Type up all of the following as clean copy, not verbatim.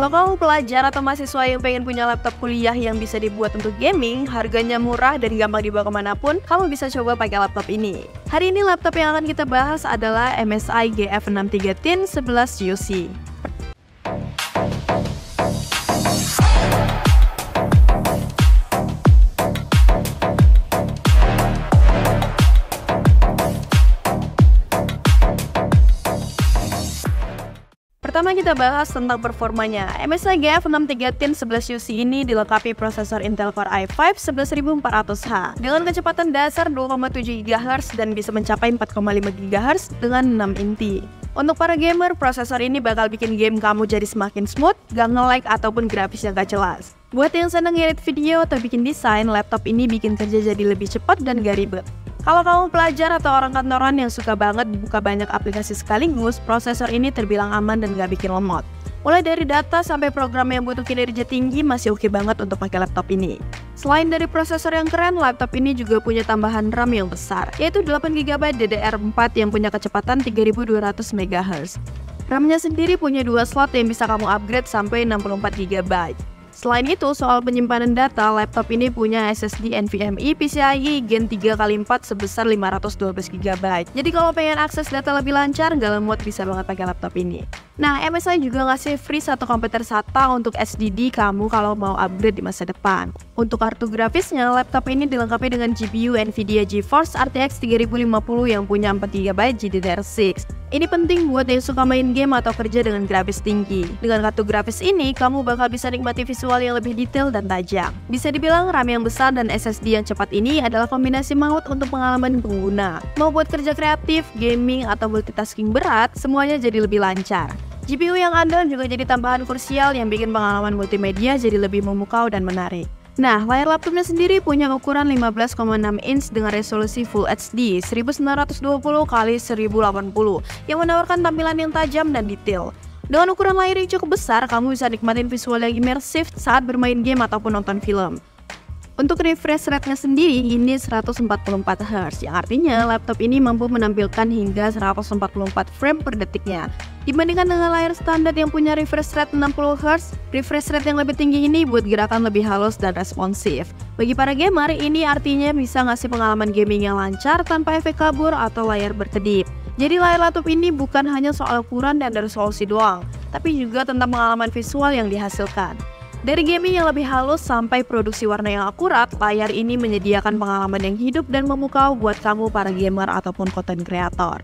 Kalau kamu pelajar atau mahasiswa yang pengen punya laptop kuliah yang bisa dibuat untuk gaming, harganya murah dan gampang dibawa kemanapun, kamu bisa coba pakai laptop ini. Hari ini laptop yang akan kita bahas adalah MSI GF63 Thin 11 UC. Pertama kita bahas tentang performanya. MSI GF63 Thin 11 UC ini dilengkapi prosesor Intel Core i5 11400H dengan kecepatan dasar 2,7 GHz dan bisa mencapai 4,5 GHz dengan 6 inti. Untuk para gamer, prosesor ini bakal bikin game kamu jadi semakin smooth, gak nge-lag ataupun grafis yang gak jelas. Buat yang seneng ngedit video atau bikin desain, laptop ini bikin kerja jadi lebih cepat dan gak ribet. Kalau kamu pelajar atau orang kantoran yang suka banget buka banyak aplikasi sekaligus, prosesor ini terbilang aman dan gak bikin lemot. Mulai dari data sampai program yang butuh kinerja tinggi masih oke banget untuk pakai laptop ini. Selain dari prosesor yang keren, laptop ini juga punya tambahan RAM yang besar, yaitu 8GB DDR4 yang punya kecepatan 3200 MHz. RAM-nya sendiri punya 2 slot yang bisa kamu upgrade sampai 64GB. Selain itu, soal penyimpanan data, laptop ini punya SSD NVMe PCIe Gen 3x4 sebesar 512GB. Jadi kalau pengen akses data lebih lancar, gak lemot bisa banget pakai laptop ini. Nah, MSI juga ngasih free 1 komputer SATA untuk SSD kamu kalau mau upgrade di masa depan. Untuk kartu grafisnya, laptop ini dilengkapi dengan GPU Nvidia GeForce RTX 3050 yang punya 4GB GDDR6. Ini penting buat yang suka main game atau kerja dengan grafis tinggi. Dengan kartu grafis ini, kamu bakal bisa nikmati visual yang lebih detail dan tajam. Bisa dibilang RAM yang besar dan SSD yang cepat ini adalah kombinasi maut untuk pengalaman pengguna. Mau buat kerja kreatif, gaming, atau multitasking berat, semuanya jadi lebih lancar. GPU yang andal juga jadi tambahan krusial yang bikin pengalaman multimedia jadi lebih memukau dan menarik. Nah, layar laptopnya sendiri punya ukuran 15,6 inch dengan resolusi Full HD 1920x1080 yang menawarkan tampilan yang tajam dan detail. Dengan ukuran layar yang cukup besar, kamu bisa nikmatin visual yang imersif saat bermain game ataupun nonton film. Untuk refresh rate-nya sendiri, ini 144Hz, yang artinya laptop ini mampu menampilkan hingga 144 frame per detiknya. Dibandingkan dengan layar standar yang punya refresh rate 60Hz, refresh rate yang lebih tinggi ini buat gerakan lebih halus dan responsif. Bagi para gamer, ini artinya bisa ngasih pengalaman gaming yang lancar tanpa efek kabur atau layar berkedip. Jadi layar laptop ini bukan hanya soal ukuran dan resolusi doang, tapi juga tentang pengalaman visual yang dihasilkan. Dari gaming yang lebih halus sampai produksi warna yang akurat, layar ini menyediakan pengalaman yang hidup dan memukau buat kamu para gamer ataupun content creator.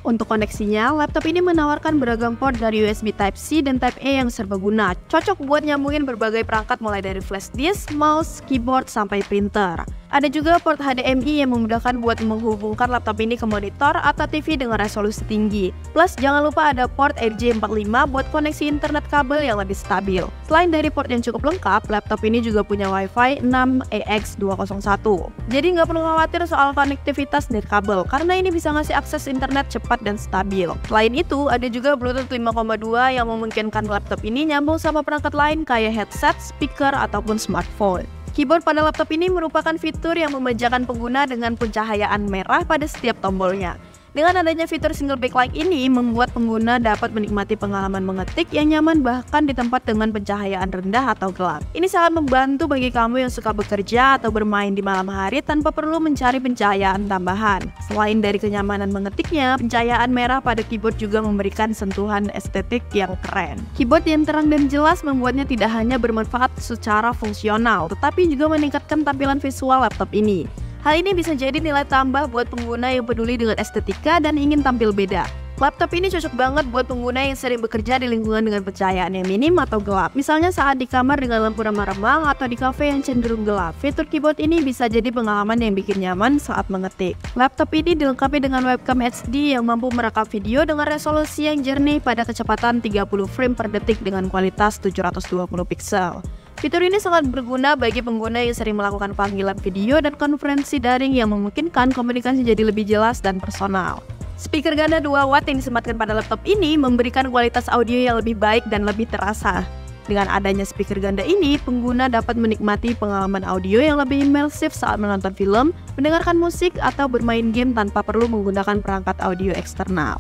Untuk koneksinya, laptop ini menawarkan beragam port dari USB Type-C dan Type-A yang serbaguna, cocok buat nyambungin berbagai perangkat mulai dari flash disk, mouse, keyboard, sampai printer. Ada juga port HDMI yang memudahkan buat menghubungkan laptop ini ke monitor atau TV dengan resolusi tinggi. Plus, jangan lupa ada port RJ45 buat koneksi internet kabel yang lebih stabil. Selain dari port yang cukup lengkap, laptop ini juga punya Wi-Fi 6EX201. Jadi nggak perlu khawatir soal konektivitas nirkabel, karena ini bisa ngasih akses internet cepat dan stabil. Selain itu, ada juga Bluetooth 5,2 yang memungkinkan laptop ini nyambung sama perangkat lain kayak headset, speaker, ataupun smartphone. Keyboard pada laptop ini merupakan fitur yang memanjakan pengguna dengan pencahayaan merah pada setiap tombolnya. Dengan adanya fitur single backlight ini, membuat pengguna dapat menikmati pengalaman mengetik yang nyaman bahkan di tempat dengan pencahayaan rendah atau gelap. Ini sangat membantu bagi kamu yang suka bekerja atau bermain di malam hari tanpa perlu mencari pencahayaan tambahan. Selain dari kenyamanan mengetiknya, pencahayaan merah pada keyboard juga memberikan sentuhan estetik yang keren. Keyboard yang terang dan jelas membuatnya tidak hanya bermanfaat secara fungsional, tetapi juga meningkatkan tampilan visual laptop ini. Hal ini bisa jadi nilai tambah buat pengguna yang peduli dengan estetika dan ingin tampil beda. Laptop ini cocok banget buat pengguna yang sering bekerja di lingkungan dengan pencahayaan yang minim atau gelap. Misalnya saat di kamar dengan lampu remang-remang atau di kafe yang cenderung gelap. Fitur keyboard ini bisa jadi pengalaman yang bikin nyaman saat mengetik. Laptop ini dilengkapi dengan webcam HD yang mampu merekam video dengan resolusi yang jernih pada kecepatan 30 frame per detik dengan kualitas 720 pixel. Fitur ini sangat berguna bagi pengguna yang sering melakukan panggilan video dan konferensi daring yang memungkinkan komunikasi jadi lebih jelas dan personal. Speaker ganda 2 watt yang disematkan pada laptop ini memberikan kualitas audio yang lebih baik dan lebih terasa. Dengan adanya speaker ganda ini, pengguna dapat menikmati pengalaman audio yang lebih imersif saat menonton film, mendengarkan musik, atau bermain game tanpa perlu menggunakan perangkat audio eksternal.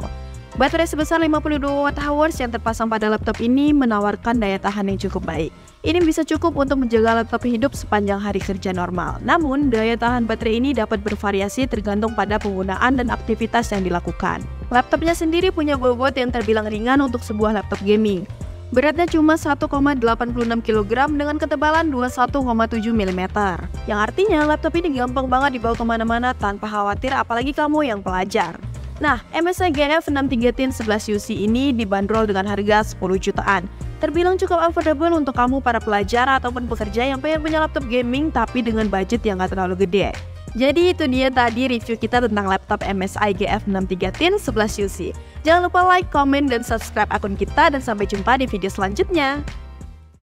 Baterai sebesar 52 Wh yang terpasang pada laptop ini menawarkan daya tahan yang cukup baik. Ini bisa cukup untuk menjaga laptop hidup sepanjang hari kerja normal. Namun, daya tahan baterai ini dapat bervariasi tergantung pada penggunaan dan aktivitas yang dilakukan. Laptopnya sendiri punya bobot yang terbilang ringan untuk sebuah laptop gaming. Beratnya cuma 1,86 kg dengan ketebalan 21,7 mm. Yang artinya laptop ini gampang banget dibawa kemana-mana tanpa khawatir, apalagi kamu yang pelajar. Nah, MSI GF 6310 UC ini dibanderol dengan harga 10 jutaan. Terbilang cukup affordable untuk kamu para pelajar ataupun pekerja yang pengen punya laptop gaming tapi dengan budget yang gak terlalu gede. Jadi itu dia tadi review kita tentang laptop MSI GF 6310 UC. Jangan lupa like, comment, dan subscribe akun kita dan sampai jumpa di video selanjutnya.